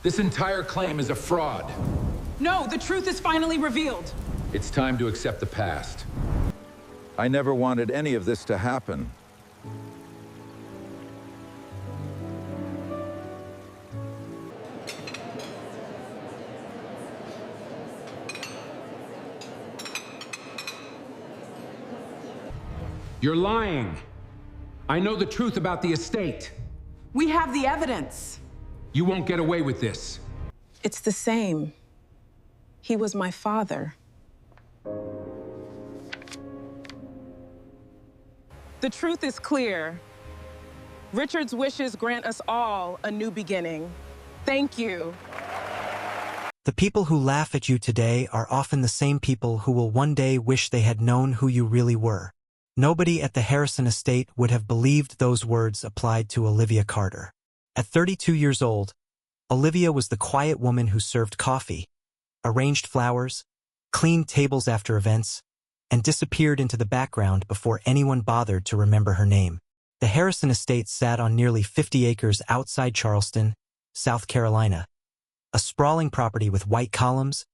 This entire claim is a fraud. No, the truth is finally revealed. It's time to accept the past. I never wanted any of this to happen. You're lying. I know the truth about the estate. We have the evidence. You won't get away with this. It's the same. He was my father. The truth is clear. Richard's wishes grant us all a new beginning. Thank you. The people who laugh at you today are often the same people who will one day wish they had known who you really were. Nobody at the Harrison estate would have believed those words applied to Olivia Carter. At 32 years old, Olivia was the quiet woman who served coffee, arranged flowers, cleaned tables after events, and disappeared into the background before anyone bothered to remember her name. The Harrison estate sat on nearly 50 acres outside Charleston, South Carolina, a sprawling property with white columns,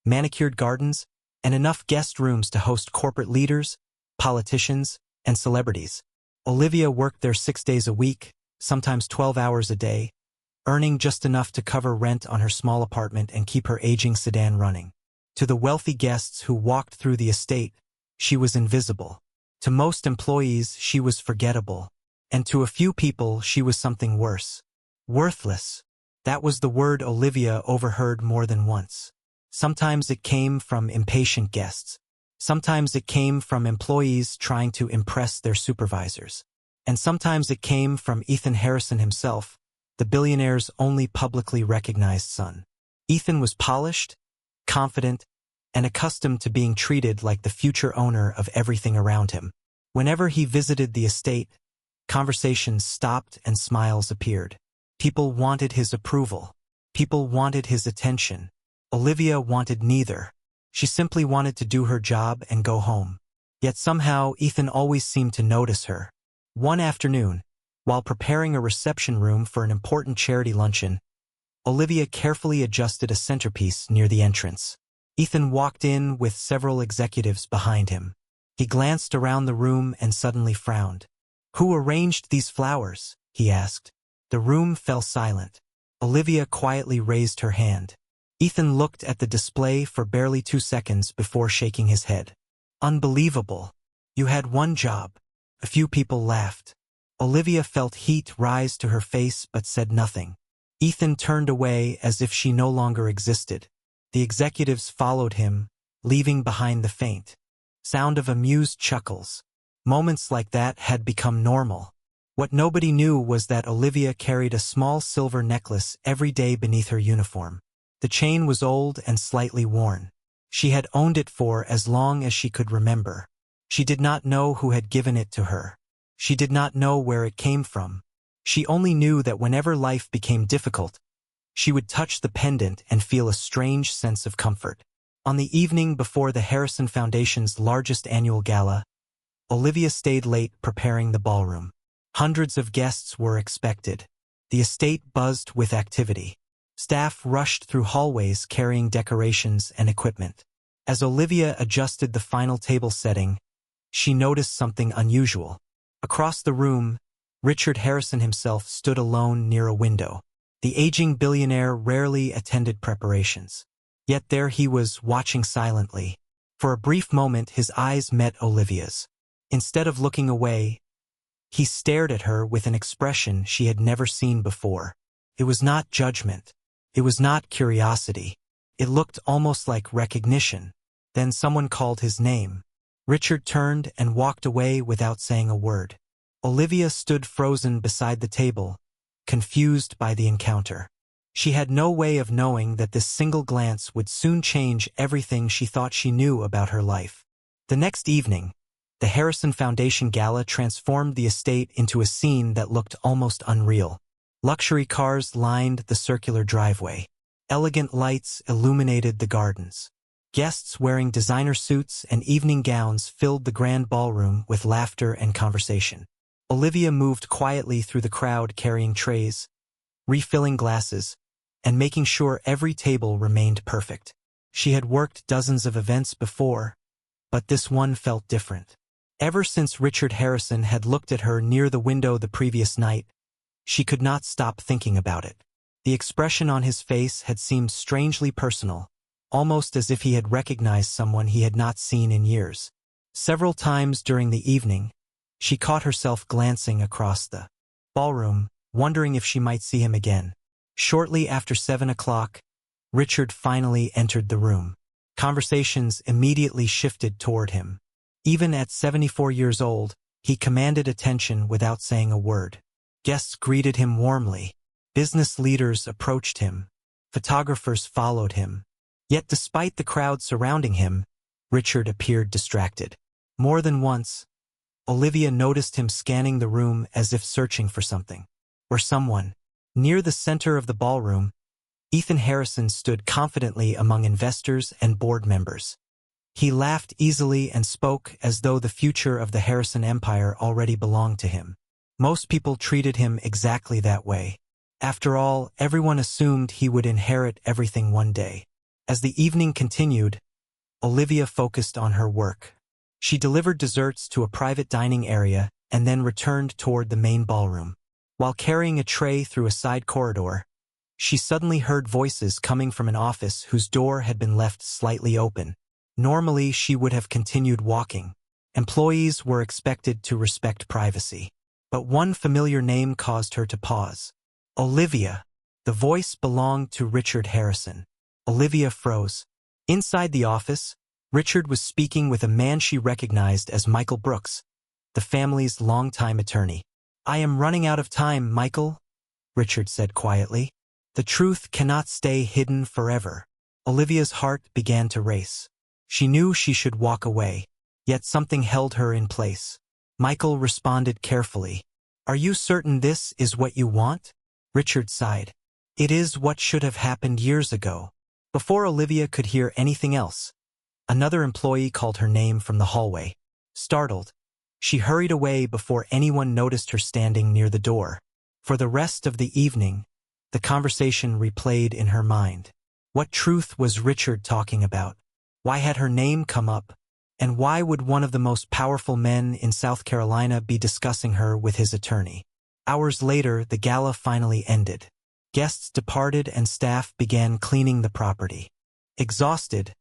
manicured gardens, and enough guest rooms to host corporate leaders, politicians, and celebrities. Olivia worked there 6 days a week, sometimes 12 hours a day, earning just enough to cover rent on her small apartment and keep her aging sedan running. To the wealthy guests who walked through the estate, she was invisible. To most employees, she was forgettable. And to a few people, she was something worse. Worthless. That was the word Olivia overheard more than once. Sometimes it came from impatient guests. Sometimes it came from employees trying to impress their supervisors. And sometimes it came from Ethan Harrison himself, the billionaire's only publicly recognized son. Ethan was polished, confident, and accustomed to being treated like the future owner of everything around him. Whenever he visited the estate, conversations stopped and smiles appeared. People wanted his approval. People wanted his attention. Olivia wanted neither. She simply wanted to do her job and go home. Yet somehow Ethan always seemed to notice her. One afternoon, while preparing a reception room for an important charity luncheon, Olivia carefully adjusted a centerpiece near the entrance. Ethan walked in with several executives behind him. He glanced around the room and suddenly frowned. "Who arranged these flowers?" he asked. The room fell silent. Olivia quietly raised her hand. Ethan looked at the display for barely 2 seconds before shaking his head. "Unbelievable. You had one job." A few people laughed. Olivia felt heat rise to her face but said nothing. Ethan turned away as if she no longer existed. The executives followed him, leaving behind the faint sound of amused chuckles. Moments like that had become normal. What nobody knew was that Olivia carried a small silver necklace every day beneath her uniform. The chain was old and slightly worn. She had owned it for as long as she could remember. She did not know who had given it to her. She did not know where it came from. She only knew that whenever life became difficult, she would touch the pendant and feel a strange sense of comfort. On the evening before the Harrison Foundation's largest annual gala, Olivia stayed late preparing the ballroom. Hundreds of guests were expected. The estate buzzed with activity. Staff rushed through hallways carrying decorations and equipment. As Olivia adjusted the final table setting, she noticed something unusual. Across the room, Richard Harrison himself stood alone near a window. The aging billionaire rarely attended preparations. Yet there he was, watching silently. For a brief moment, his eyes met Olivia's. Instead of looking away, he stared at her with an expression she had never seen before. It was not judgment. It was not curiosity. It looked almost like recognition. Then someone called his name. Richard turned and walked away without saying a word. Olivia stood frozen beside the table, confused by the encounter. She had no way of knowing that this single glance would soon change everything she thought she knew about her life. The next evening, the Harrison Foundation Gala transformed the estate into a scene that looked almost unreal. Luxury cars lined the circular driveway. Elegant lights illuminated the gardens. Guests wearing designer suits and evening gowns filled the grand ballroom with laughter and conversation. Olivia moved quietly through the crowd carrying trays, refilling glasses, and making sure every table remained perfect. She had worked dozens of events before, but this one felt different. Ever since Richard Harrison had looked at her near the window the previous night, she could not stop thinking about it. The expression on his face had seemed strangely personal, almost as if he had recognized someone he had not seen in years. Several times during the evening, she caught herself glancing across the ballroom, wondering if she might see him again. Shortly after 7 o'clock, Richard finally entered the room. Conversations immediately shifted toward him. Even at 74 years old, he commanded attention without saying a word. Guests greeted him warmly. Business leaders approached him. Photographers followed him. Yet despite the crowd surrounding him, Richard appeared distracted. More than once, Olivia noticed him scanning the room as if searching for something or someone. Near the center of the ballroom, Ethan Harrison stood confidently among investors and board members. He laughed easily and spoke as though the future of the Harrison empire already belonged to him. Most people treated him exactly that way. After all, everyone assumed he would inherit everything one day. As the evening continued, Olivia focused on her work. She delivered desserts to a private dining area and then returned toward the main ballroom. While carrying a tray through a side corridor, she suddenly heard voices coming from an office whose door had been left slightly open. Normally, she would have continued walking. Employees were expected to respect privacy. But one familiar name caused her to pause. Olivia. The voice belonged to Richard Harrison. Olivia froze. Inside the office, Richard was speaking with a man she recognized as Michael Brooks, the family's longtime attorney. "I am running out of time, Michael," Richard said quietly. "The truth cannot stay hidden forever." Olivia's heart began to race. She knew she should walk away, yet something held her in place. Michael responded carefully. "Are you certain this is what you want?" Richard sighed. "It is what should have happened years ago." Before Olivia could hear anything else, another employee called her name from the hallway. Startled, she hurried away before anyone noticed her standing near the door. For the rest of the evening, the conversation replayed in her mind. What truth was Richard talking about? Why had her name come up? And why would one of the most powerful men in South Carolina be discussing her with his attorney? Hours later, the gala finally ended. Guests departed and staff began cleaning the property. Exhausted,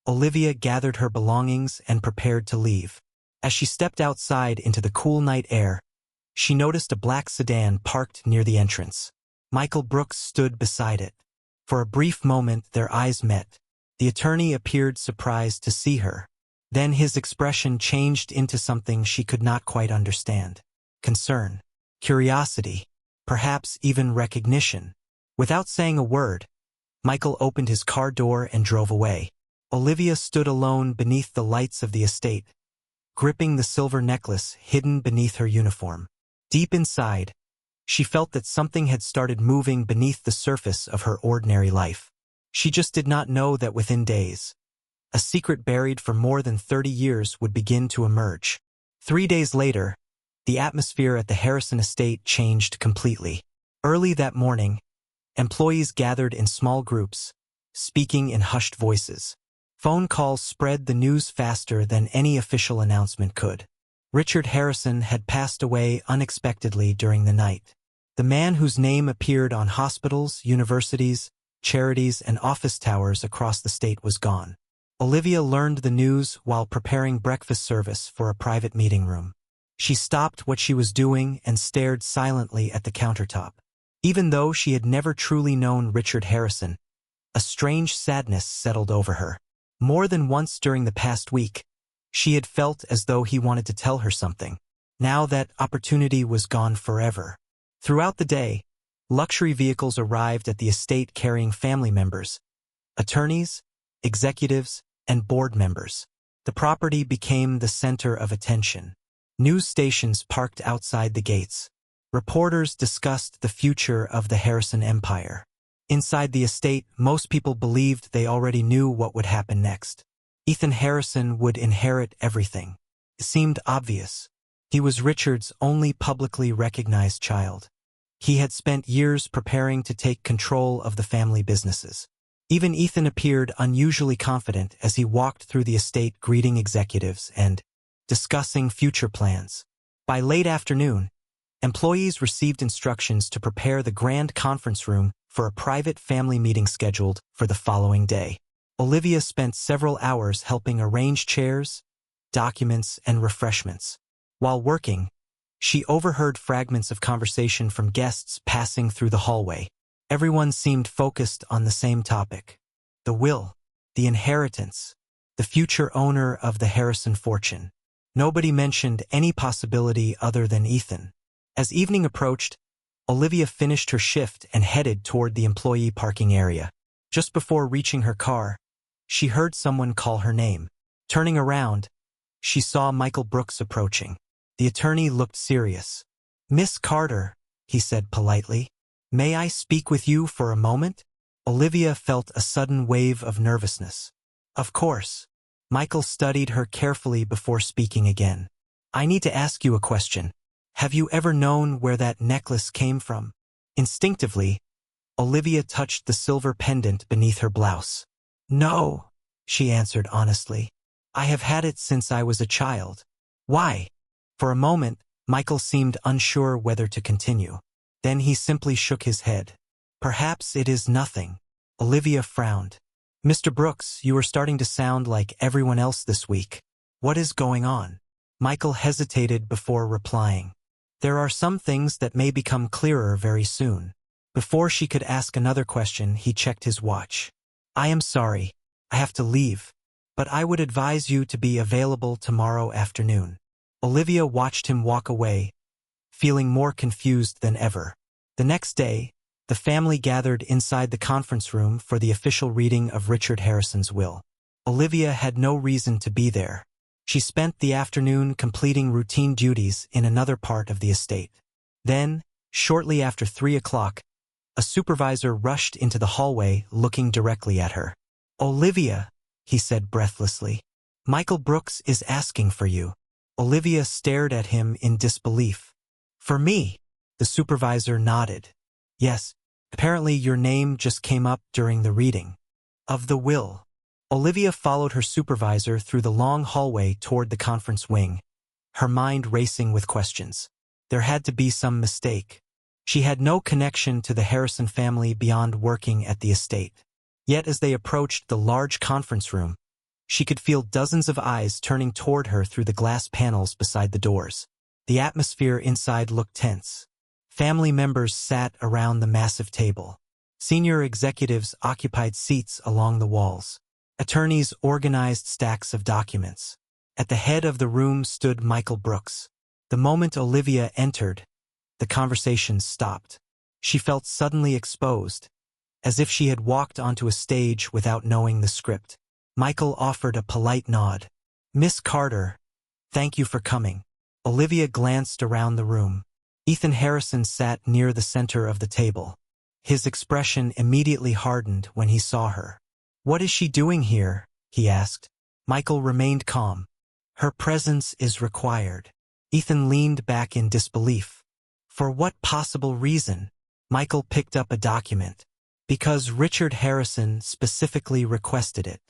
Olivia gathered her belongings and prepared to leave. As she stepped outside into the cool night air, she noticed a black sedan parked near the entrance. Michael Brooks stood beside it. For a brief moment, their eyes met. The attorney appeared surprised to see her. Then his expression changed into something she could not quite understand. Concern, curiosity, perhaps even recognition. Without saying a word, Michael opened his car door and drove away. Olivia stood alone beneath the lights of the estate, gripping the silver necklace hidden beneath her uniform. Deep inside, she felt that something had started moving beneath the surface of her ordinary life. She just did not know that within days, a secret buried for more than 30 years would begin to emerge. 3 days later, the atmosphere at the Harrison estate changed completely. Early that morning, employees gathered in small groups, speaking in hushed voices. Phone calls spread the news faster than any official announcement could. Richard Harrison had passed away unexpectedly during the night. The man whose name appeared on hospitals, universities, charities, and office towers across the state was gone. Olivia learned the news while preparing breakfast service for a private meeting room. She stopped what she was doing and stared silently at the countertop. Even though she had never truly known Richard Harrison, a strange sadness settled over her. More than once during the past week, she had felt as though he wanted to tell her something. Now that opportunity was gone forever. Throughout the day, luxury vehicles arrived at the estate carrying family members, attorneys, executives, and board members. The property became the center of attention. News stations parked outside the gates. Reporters discussed the future of the Harrison empire. Inside the estate, most people believed they already knew what would happen next. Ethan Harrison would inherit everything. It seemed obvious. He was Richard's only publicly recognized child. He had spent years preparing to take control of the family businesses. Even Ethan appeared unusually confident as he walked through the estate greeting executives and discussing future plans. By late afternoon, employees received instructions to prepare the grand conference room for a private family meeting scheduled for the following day. Olivia spent several hours helping arrange chairs, documents, and refreshments. While working, she overheard fragments of conversation from guests passing through the hallway. Everyone seemed focused on the same topic: the will, the inheritance, the future owner of the Harrison fortune. Nobody mentioned any possibility other than Ethan. As evening approached, Olivia finished her shift and headed toward the employee parking area. Just before reaching her car, she heard someone call her name. Turning around, she saw Michael Brooks approaching. The attorney looked serious. "Miss Carter," he said politely, "may I speak with you for a moment?" Olivia felt a sudden wave of nervousness. "Of course." Michael studied her carefully before speaking again. "I need to ask you a question. Have you ever known where that necklace came from?" Instinctively, Olivia touched the silver pendant beneath her blouse. "No," she answered honestly. "I have had it since I was a child." "Why?" For a moment, Michael seemed unsure whether to continue. Then he simply shook his head. "Perhaps it is nothing." Olivia frowned. "Mr. Brooks, you are starting to sound like everyone else this week. What is going on?" Michael hesitated before replying. "There are some things that may become clearer very soon." Before she could ask another question, he checked his watch. "I am sorry. I have to leave. But I would advise you to be available tomorrow afternoon." Olivia watched him walk away, feeling more confused than ever. The next day, the family gathered inside the conference room for the official reading of Richard Harrison's will. Olivia had no reason to be there. She spent the afternoon completing routine duties in another part of the estate. Then, shortly after 3 o'clock, a supervisor rushed into the hallway looking directly at her. "Olivia," he said breathlessly, "Michael Brooks is asking for you." Olivia stared at him in disbelief. "For me?" The supervisor nodded. "Yes, apparently your name just came up during the reading of the will." Olivia followed her supervisor through the long hallway toward the conference wing, her mind racing with questions. There had to be some mistake. She had no connection to the Harrison family beyond working at the estate. Yet as they approached the large conference room, she could feel dozens of eyes turning toward her through the glass panels beside the doors. The atmosphere inside looked tense. Family members sat around the massive table. Senior executives occupied seats along the walls. Attorneys organized stacks of documents. At the head of the room stood Michael Brooks. The moment Olivia entered, the conversation stopped. She felt suddenly exposed, as if she had walked onto a stage without knowing the script. Michael offered a polite nod. "Miss Carter, thank you for coming." Olivia glanced around the room. Ethan Harrison sat near the center of the table. His expression immediately hardened when he saw her. "What is she doing here?" he asked. Michael remained calm. "Her presence is required." Ethan leaned back in disbelief. "For what possible reason?" Michael picked up a document. "Because Richard Harrison specifically requested it."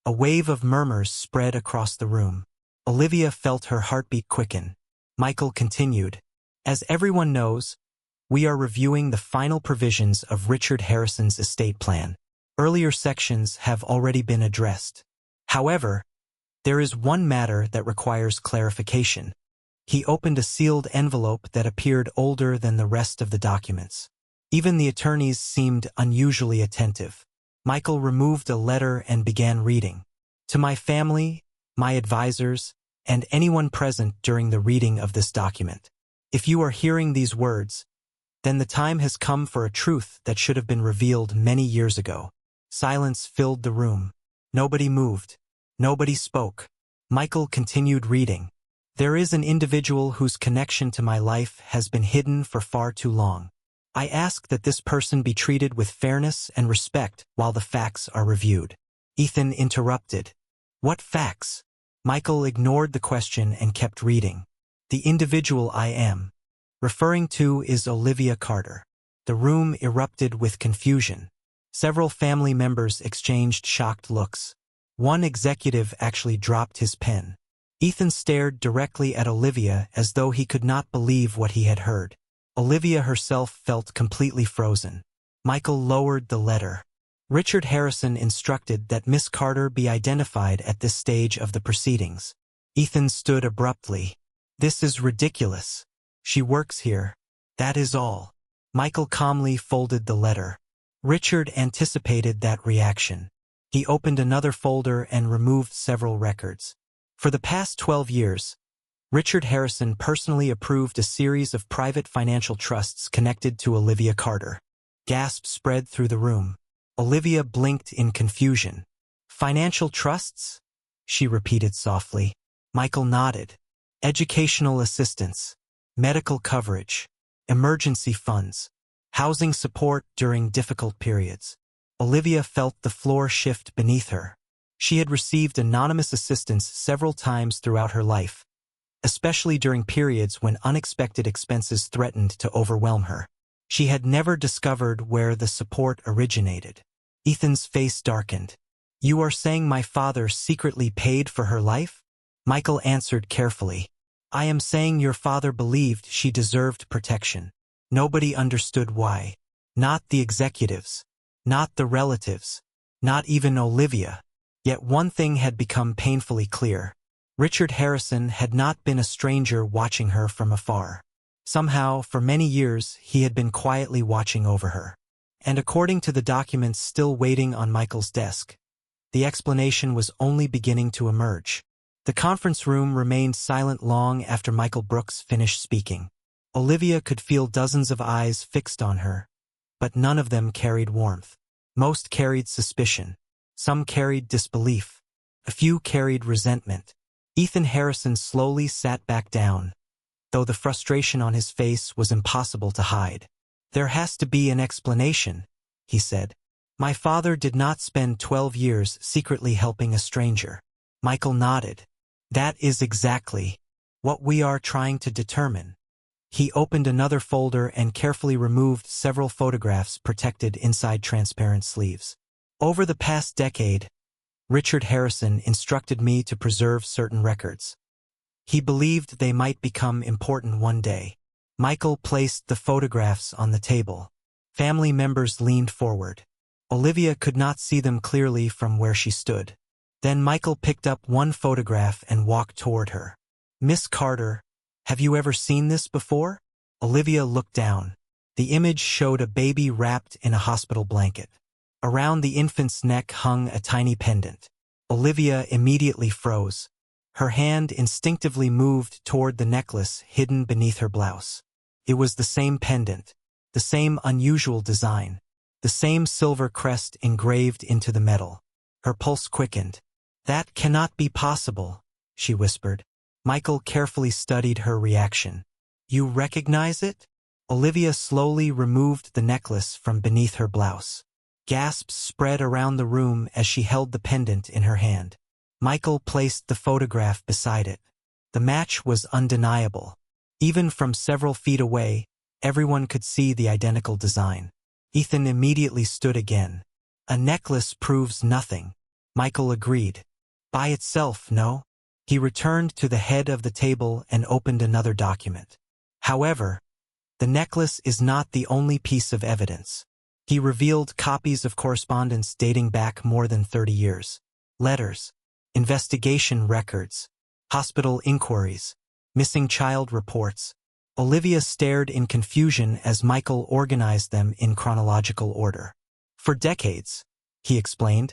A wave of murmurs spread across the room. Olivia felt her heartbeat quicken. Michael continued, "As everyone knows, we are reviewing the final provisions of Richard Harrison's estate plan. Earlier sections have already been addressed. However, there is one matter that requires clarification." He opened a sealed envelope that appeared older than the rest of the documents. Even the attorneys seemed unusually attentive. Michael removed a letter and began reading. "To my family, my advisors, and anyone present during the reading of this document. If you are hearing these words, then the time has come for a truth that should have been revealed many years ago." Silence filled the room. Nobody moved. Nobody spoke. Michael continued reading. "There is an individual whose connection to my life has been hidden for far too long. I ask that this person be treated with fairness and respect while the facts are reviewed." Ethan interrupted. "What facts?" Michael ignored the question and kept reading. "The individual I am. referring to is Olivia Carter. The room erupted with confusion. Several family members exchanged shocked looks. One executive actually dropped his pen. Ethan stared directly at Olivia as though he could not believe what he had heard. Olivia herself felt completely frozen. Michael lowered the letter. Richard Harrison instructed that Miss Carter be identified at this stage of the proceedings. Ethan stood abruptly. This is ridiculous. She works here. That is all. Michael calmly folded the letter. Richard anticipated that reaction. He opened another folder and removed several records. For the past 12 years, Richard Harrison personally approved a series of private financial trusts connected to Olivia Carter. Gasps spread through the room. Olivia blinked in confusion. Financial trusts? She repeated softly. Michael nodded. Educational assistance, medical coverage, emergency funds, housing support during difficult periods. Olivia felt the floor shift beneath her. She had received anonymous assistance several times throughout her life, especially during periods when unexpected expenses threatened to overwhelm her. She had never discovered where the support originated. Ethan's face darkened. You are saying my father secretly paid for her life? Michael answered carefully. I am saying your father believed she deserved protection. Nobody understood why. Not the executives. Not the relatives. Not even Olivia. Yet one thing had become painfully clear. Richard Harrison had not been a stranger watching her from afar. Somehow, for many years, he had been quietly watching over her. And according to the documents still waiting on Michael's desk, the explanation was only beginning to emerge. The conference room remained silent long after Michael Brooks finished speaking. Olivia could feel dozens of eyes fixed on her, but none of them carried warmth. Most carried suspicion. Some carried disbelief. A few carried resentment. Ethan Harrison slowly sat back down, though the frustration on his face was impossible to hide. There has to be an explanation, he said. My father did not spend 12 years secretly helping a stranger. Michael nodded. That is exactly what we are trying to determine. He opened another folder and carefully removed several photographs protected inside transparent sleeves. Over the past decade, Richard Harrison instructed me to preserve certain records. He believed they might become important one day. Michael placed the photographs on the table. Family members leaned forward. Olivia could not see them clearly from where she stood. Then Michael picked up one photograph and walked toward her. Miss Carter, have you ever seen this before? Olivia looked down. The image showed a baby wrapped in a hospital blanket. Around the infant's neck hung a tiny pendant. Olivia immediately froze. Her hand instinctively moved toward the necklace hidden beneath her blouse. It was the same pendant, the same unusual design, the same silver crest engraved into the metal. Her pulse quickened. That cannot be possible, she whispered. Michael carefully studied her reaction. You recognize it? Olivia slowly removed the necklace from beneath her blouse. Gasps spread around the room as she held the pendant in her hand. Michael placed the photograph beside it. The match was undeniable. Even from several feet away, everyone could see the identical design. Ethan immediately stood again. A necklace proves nothing. Michael agreed. By itself, no? He returned to the head of the table and opened another document. However, the necklace is not the only piece of evidence. He revealed copies of correspondence dating back more than 30 years. Letters, investigation records, hospital inquiries, missing child reports. Olivia stared in confusion as Michael organized them in chronological order. For decades, he explained,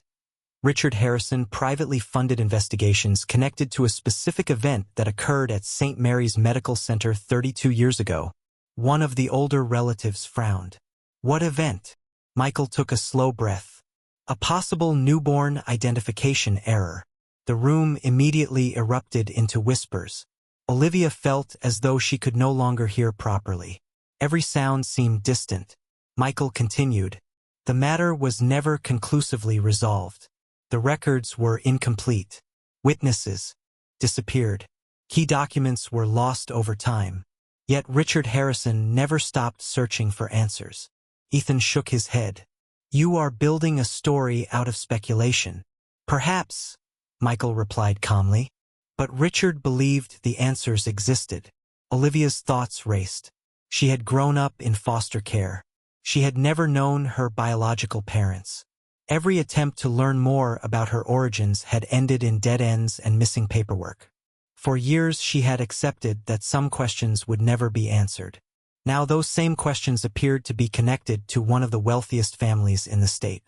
Richard Harrison privately funded investigations connected to a specific event that occurred at St. Mary's Medical Center 32 years ago. One of the older relatives frowned. What event? Michael took a slow breath. A possible newborn identification error. The room immediately erupted into whispers. Olivia felt as though she could no longer hear properly. Every sound seemed distant. Michael continued. The matter was never conclusively resolved. The records were incomplete. Witnesses disappeared. Key documents were lost over time. Yet Richard Harrison never stopped searching for answers. Ethan shook his head. "You are building a story out of speculation." "Perhaps," Michael replied calmly. But Richard believed the answers existed. Olivia's thoughts raced. She had grown up in foster care. She had never known her biological parents. Every attempt to learn more about her origins had ended in dead ends and missing paperwork. For years she had accepted that some questions would never be answered. Now those same questions appeared to be connected to one of the wealthiest families in the state.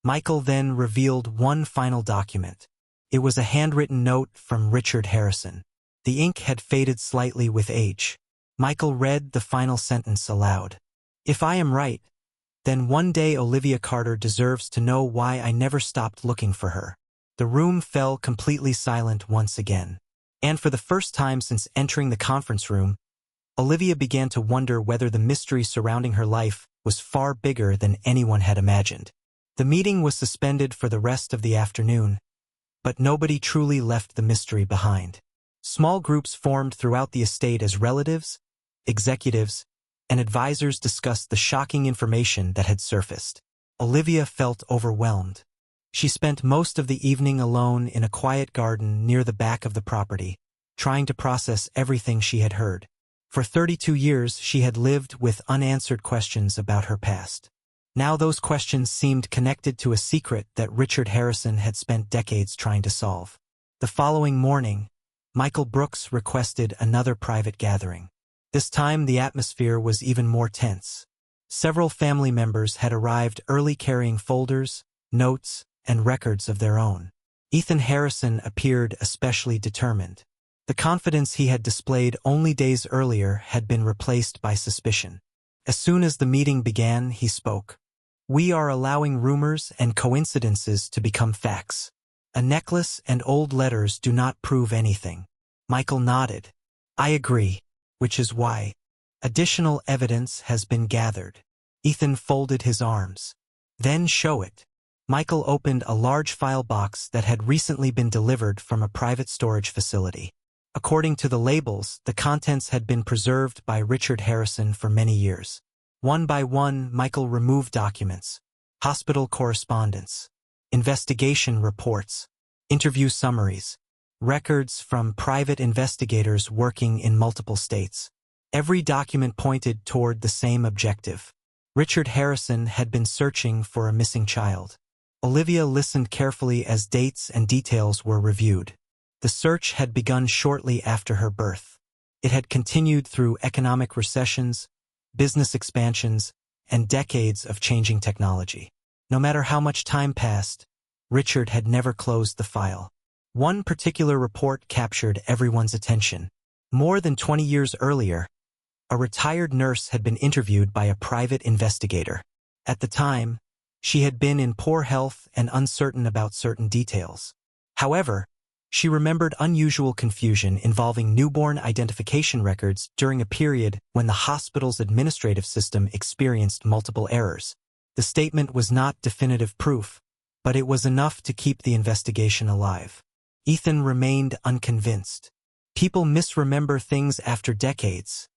Michael then revealed one final document. It was a handwritten note from Richard Harrison. The ink had faded slightly with age. Michael read the final sentence aloud. "If I am right, then one day Olivia Carter deserves to know why I never stopped looking for her." The room fell completely silent once again. And for the first time since entering the conference room, Olivia began to wonder whether the mystery surrounding her life was far bigger than anyone had imagined. The meeting was suspended for the rest of the afternoon, but nobody truly left the mystery behind. Small groups formed throughout the estate as relatives, executives, and advisors discussed the shocking information that had surfaced. Olivia felt overwhelmed. She spent most of the evening alone in a quiet garden near the back of the property, trying to process everything she had heard. For 32 years, she had lived with unanswered questions about her past. Now those questions seemed connected to a secret that Richard Harrison had spent decades trying to solve. The following morning, Michael Brooks requested another private gathering. This time, the atmosphere was even more tense. Several family members had arrived early carrying folders, notes, and records of their own. Ethan Harrison appeared especially determined. The confidence he had displayed only days earlier had been replaced by suspicion. As soon as the meeting began, he spoke. "We are allowing rumors and coincidences to become facts. A necklace and old letters do not prove anything." Michael nodded. "I agree, which is why additional evidence has been gathered." Ethan folded his arms. "Then show it." Michael opened a large file box that had recently been delivered from a private storage facility. According to the labels, the contents had been preserved by Richard Harrison for many years. One by one, Michael removed documents, hospital correspondence, investigation reports, interview summaries, records from private investigators working in multiple states. Every document pointed toward the same objective. Richard Harrison had been searching for a missing child. Olivia listened carefully as dates and details were reviewed. The search had begun shortly after her birth. It had continued through economic recessions, business expansions, and decades of changing technology. No matter how much time passed, Richard had never closed the file. One particular report captured everyone's attention. More than 20 years earlier, a retired nurse had been interviewed by a private investigator. At the time, she had been in poor health and uncertain about certain details. However, she remembered unusual confusion involving newborn identification records during a period when the hospital's administrative system experienced multiple errors. The statement was not definitive proof, but it was enough to keep the investigation alive. Ethan remained unconvinced. "People misremember things after decades,"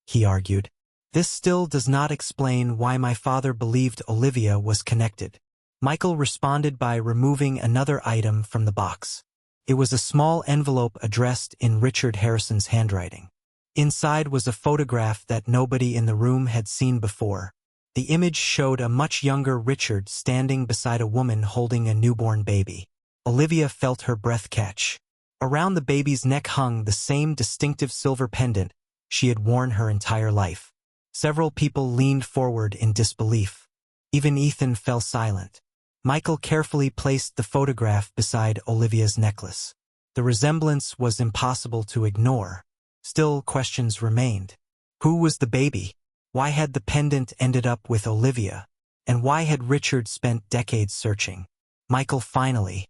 he argued. "This still does not explain why my father believed Olivia was connected." Michael responded by removing another item from the box. It was a small envelope addressed in Richard Harrison's handwriting. Inside was a photograph that nobody in the room had seen before. The image showed a much younger Richard standing beside a woman holding a newborn baby. Olivia felt her breath catch. Around the baby's neck hung the same distinctive silver pendant she had worn her entire life. Several people leaned forward in disbelief. Even Ethan fell silent. Michael carefully placed the photograph beside Olivia's necklace. The resemblance was impossible to ignore. Still, questions remained. Who was the baby? Why had the pendant ended up with Olivia? And why had Richard spent decades searching? Michael finally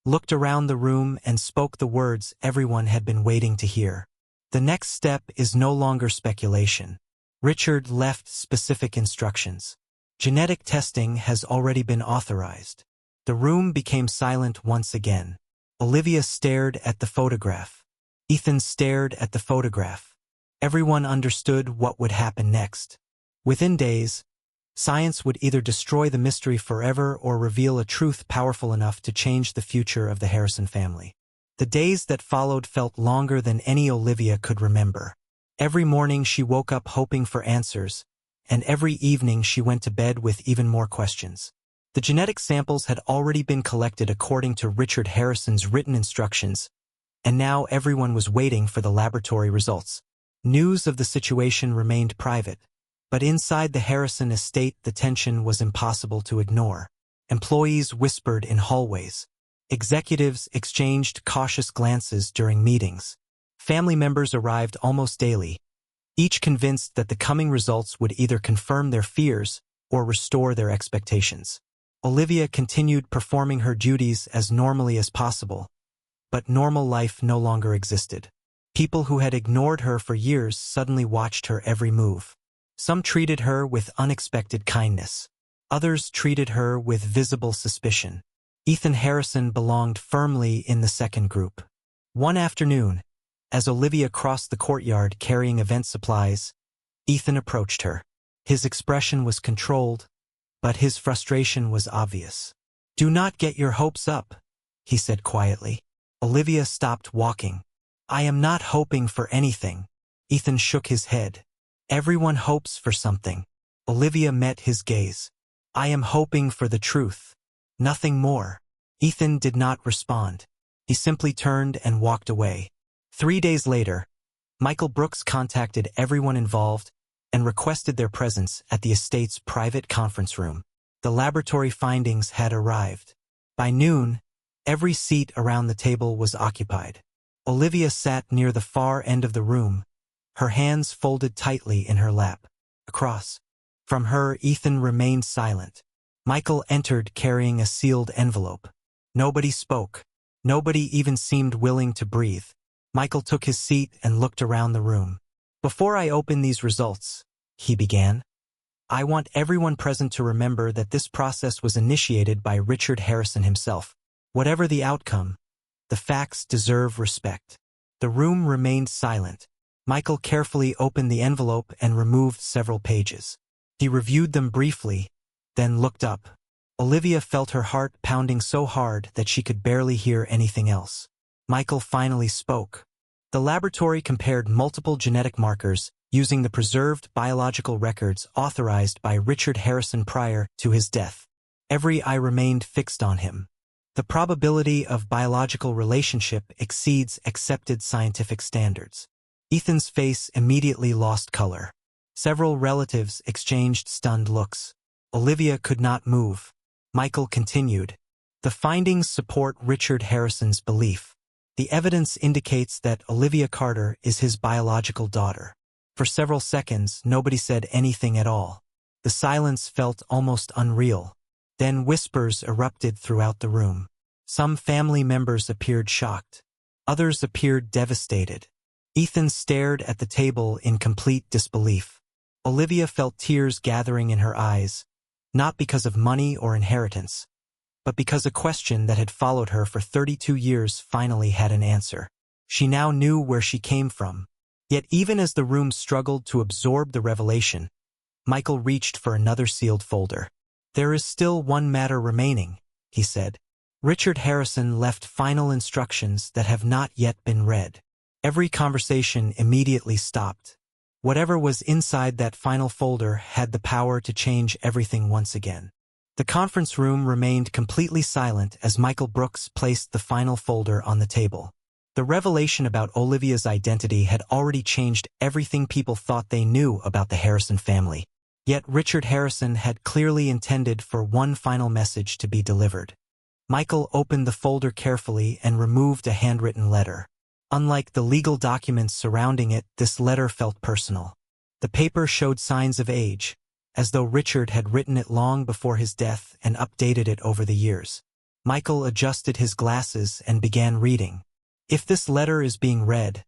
looked around the room and spoke the words everyone had been waiting to hear. "The next step is no longer speculation." Richard left specific instructions. "Genetic testing has already been authorized." The room became silent once again. Olivia stared at the photograph. Ethan stared at the photograph. Everyone understood what would happen next. Within days, science would either destroy the mystery forever or reveal a truth powerful enough to change the future of the Harrison family. The days that followed felt longer than any Olivia could remember. Every morning she woke up hoping for answers, and every evening she went to bed with even more questions. The genetic samples had already been collected according to Richard Harrison's written instructions, and now everyone was waiting for the laboratory results. News of the situation remained private, but inside the Harrison estate the tension was impossible to ignore. Employees whispered in hallways. Executives exchanged cautious glances during meetings. Family members arrived almost daily, each convinced that the coming results would either confirm their fears or restore their expectations. Olivia continued performing her duties as normally as possible, but normal life no longer existed. People who had ignored her for years suddenly watched her every move. Some treated her with unexpected kindness. Others treated her with visible suspicion. Ethan Harrison belonged firmly in the second group. One afternoon, as Olivia crossed the courtyard carrying event supplies, Ethan approached her. His expression was controlled, but his frustration was obvious. "Do not get your hopes up," he said quietly. Olivia stopped walking. "I am not hoping for anything." Ethan shook his head. "Everyone hopes for something." Olivia met his gaze. "I am hoping for the truth. Nothing more." Ethan did not respond. He simply turned and walked away. 3 days later, Michael Brooks contacted everyone involved and requested their presence at the estate's private conference room. The laboratory findings had arrived. By noon, every seat around the table was occupied. Olivia sat near the far end of the room, her hands folded tightly in her lap. Across from her, Ethan remained silent. Michael entered carrying a sealed envelope. Nobody spoke. Nobody even seemed willing to breathe. Michael took his seat and looked around the room. "Before I open these results," he began, "I want everyone present to remember that this process was initiated by Richard Harrison himself. Whatever the outcome, the facts deserve respect." The room remained silent. Michael carefully opened the envelope and removed several pages. He reviewed them briefly, then looked up. Olivia felt her heart pounding so hard that she could barely hear anything else. Michael finally spoke. The laboratory compared multiple genetic markers using the preserved biological records authorized by Richard Harrison prior to his death. Every eye remained fixed on him. The probability of biological relationship exceeds accepted scientific standards. Ethan's face immediately lost color. Several relatives exchanged stunned looks. Olivia could not move. Michael continued. "The findings support Richard Harrison's belief. The evidence indicates that Olivia Carter is his biological daughter." For several seconds, nobody said anything at all. The silence felt almost unreal. Then whispers erupted throughout the room. Some family members appeared shocked. Others appeared devastated. Ethan stared at the table in complete disbelief. Olivia felt tears gathering in her eyes, not because of money or inheritance, but because a question that had followed her for 32 years finally had an answer. She now knew where she came from. Yet even as the room struggled to absorb the revelation, Michael reached for another sealed folder. "There is still one matter remaining," he said. "Richard Harrison left final instructions that have not yet been read." Every conversation immediately stopped. Whatever was inside that final folder had the power to change everything once again. The conference room remained completely silent as Michael Brooks placed the final folder on the table. The revelation about Olivia's identity had already changed everything people thought they knew about the Harrison family. Yet Richard Harrison had clearly intended for one final message to be delivered. Michael opened the folder carefully and removed a handwritten letter. Unlike the legal documents surrounding it, this letter felt personal. The paper showed signs of age, as though Richard had written it long before his death and updated it over the years. Michael adjusted his glasses and began reading. "If this letter is being read,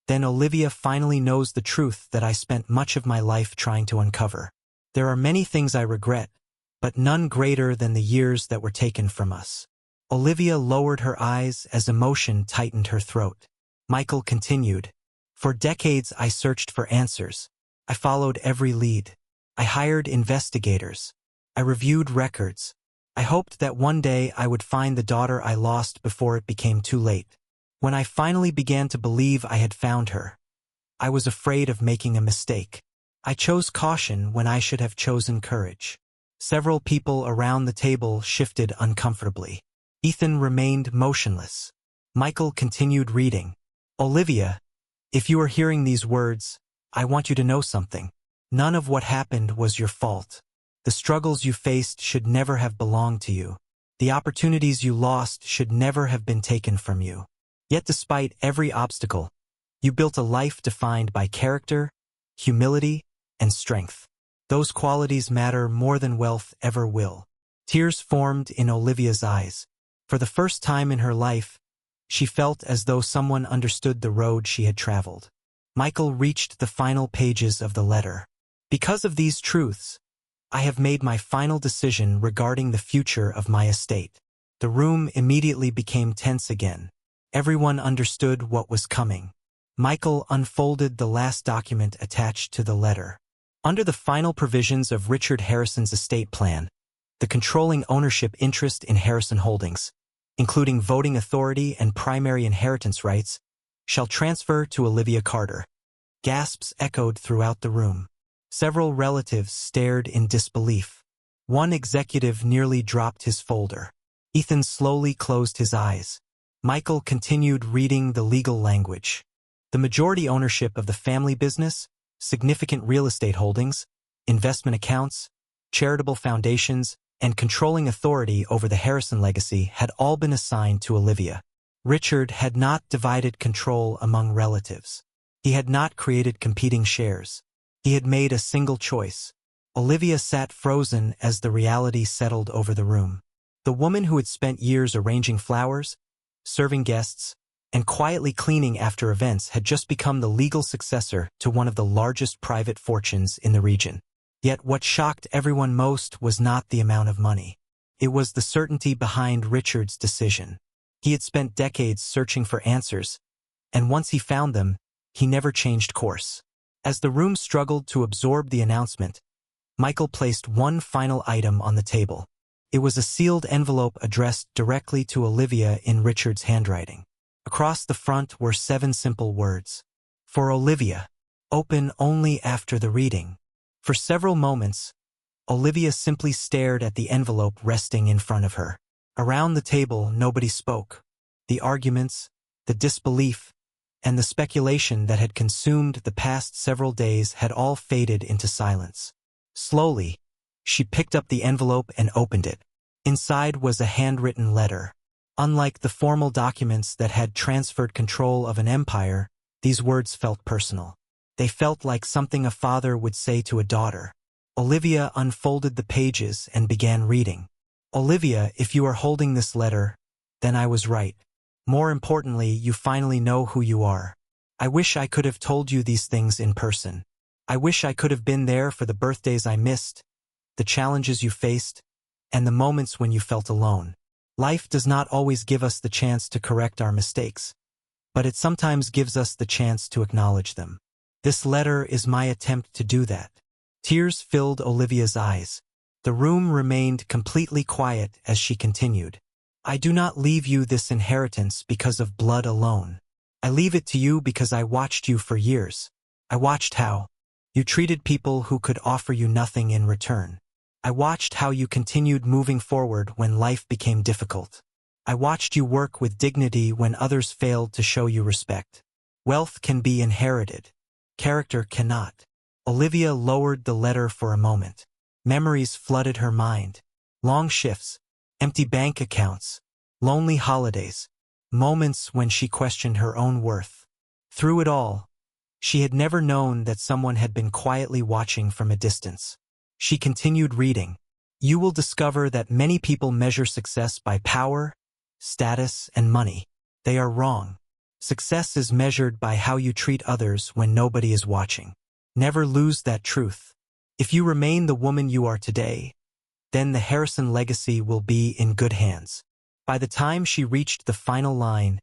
then Olivia finally knows the truth that I spent much of my life trying to uncover. There are many things I regret, but none greater than the years that were taken from us." Olivia lowered her eyes as emotion tightened her throat. Michael continued. For decades, I searched for answers. I followed every lead. I hired investigators. I reviewed records. I hoped that one day I would find the daughter I lost before it became too late. When I finally began to believe I had found her, I was afraid of making a mistake. I chose caution when I should have chosen courage. Several people around the table shifted uncomfortably. Ethan remained motionless. Michael continued reading. Olivia, if you are hearing these words, I want you to know something. None of what happened was your fault. The struggles you faced should never have belonged to you. The opportunities you lost should never have been taken from you. Yet despite every obstacle, you built a life defined by character, humility, and strength. Those qualities matter more than wealth ever will. Tears formed in Olivia's eyes. For the first time in her life, she felt as though someone understood the road she had traveled. Michael reached the final pages of the letter. Because of these truths, I have made my final decision regarding the future of my estate. The room immediately became tense again. Everyone understood what was coming. Michael unfolded the last document attached to the letter. Under the final provisions of Richard Harrison's estate plan, the controlling ownership interest in Harrison Holdings, including voting authority and primary inheritance rights, shall transfer to Olivia Carter. Gasps echoed throughout the room. Several relatives stared in disbelief. One executive nearly dropped his folder. Ethan slowly closed his eyes. Michael continued reading the legal language. The majority ownership of the family business, significant real estate holdings, investment accounts, charitable foundations, and controlling authority over the Harrison legacy had all been assigned to Olivia. Richard had not divided control among relatives. He had not created competing shares. He had made a single choice. Olivia sat frozen as the reality settled over the room. The woman who had spent years arranging flowers, serving guests, and quietly cleaning after events had just become the legal successor to one of the largest private fortunes in the region. Yet what shocked everyone most was not the amount of money. It was the certainty behind Richard's decision. He had spent decades searching for answers, and once he found them, he never changed course. As the room struggled to absorb the announcement, Michael placed one final item on the table. It was a sealed envelope addressed directly to Olivia in Richard's handwriting. Across the front were 7 simple words. For Olivia, open only after the reading. For several moments, Olivia simply stared at the envelope resting in front of her. Around the table, nobody spoke. The arguments, the disbelief, and the speculation that had consumed the past several days had all faded into silence. Slowly, she picked up the envelope and opened it. Inside was a handwritten letter. Unlike the formal documents that had transferred control of an empire, these words felt personal. They felt like something a father would say to a daughter. Olivia unfolded the pages and began reading. Olivia, if you are holding this letter, then I was right. More importantly, you finally know who you are. I wish I could have told you these things in person. I wish I could have been there for the birthdays I missed, the challenges you faced, and the moments when you felt alone. Life does not always give us the chance to correct our mistakes, but it sometimes gives us the chance to acknowledge them. This letter is my attempt to do that. Tears filled Olivia's eyes. The room remained completely quiet as she continued. I do not leave you this inheritance because of blood alone. I leave it to you because I watched you for years. I watched how you treated people who could offer you nothing in return. I watched how you continued moving forward when life became difficult. I watched you work with dignity when others failed to show you respect. Wealth can be inherited. Character cannot. Olivia lowered the letter for a moment. Memories flooded her mind. Long shifts, empty bank accounts, lonely holidays, moments when she questioned her own worth. Through it all, she had never known that someone had been quietly watching from a distance. She continued reading. You will discover that many people measure success by power, status, and money. They are wrong. Success is measured by how you treat others when nobody is watching. Never lose that truth. If you remain the woman you are today, then the Harrison legacy will be in good hands. By the time she reached the final line,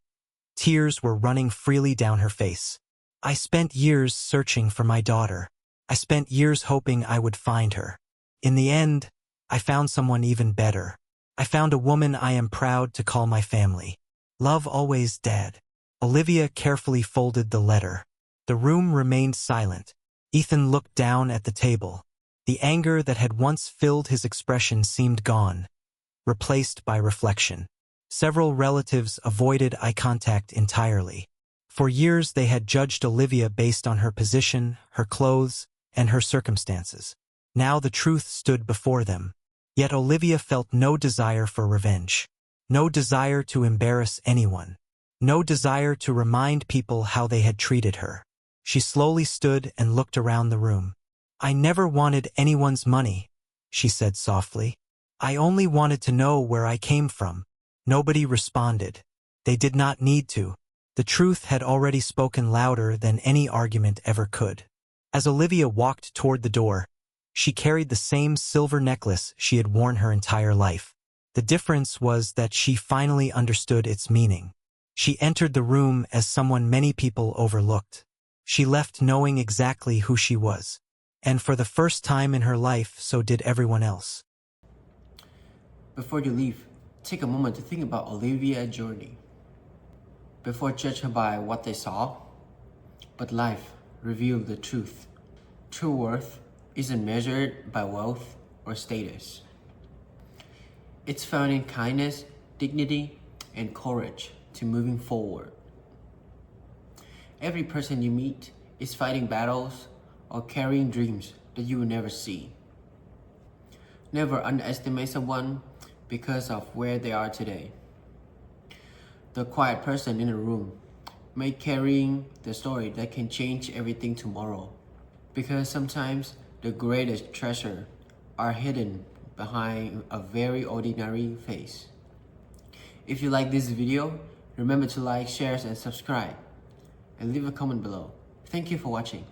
tears were running freely down her face. I spent years searching for my daughter. I spent years hoping I would find her. In the end, I found someone even better. I found a woman I am proud to call my family. Love always, Dad. Olivia carefully folded the letter. The room remained silent. Ethan looked down at the table. The anger that had once filled his expression seemed gone, replaced by reflection. Several relatives avoided eye contact entirely. For years they had judged Olivia based on her position, her clothes, and her circumstances. Now the truth stood before them. Yet Olivia felt no desire for revenge. No desire to embarrass anyone. No desire to remind people how they had treated her. She slowly stood and looked around the room. I never wanted anyone's money, she said softly. I only wanted to know where I came from. Nobody responded. They did not need to. The truth had already spoken louder than any argument ever could. As Olivia walked toward the door, she carried the same silver necklace she had worn her entire life. The difference was that she finally understood its meaning. She entered the room as someone many people overlooked. She left knowing exactly who she was. And for the first time in her life, so did everyone else. Before you leave, take a moment to think about Olivia's journey. Before judge her by what they saw, but life revealed the truth. True worth isn't measured by wealth or status. It's found in kindness, dignity, and courage to moving forward. Every person you meet is fighting battles or carrying dreams that you will never see. Never underestimate someone because of where they are today. The quiet person in a room may carrying the story that can change everything tomorrow. Because sometimes the greatest treasure are hidden behind a very ordinary face. If you like this video, remember to like, share, and subscribe. And leave a comment below. Thank you for watching.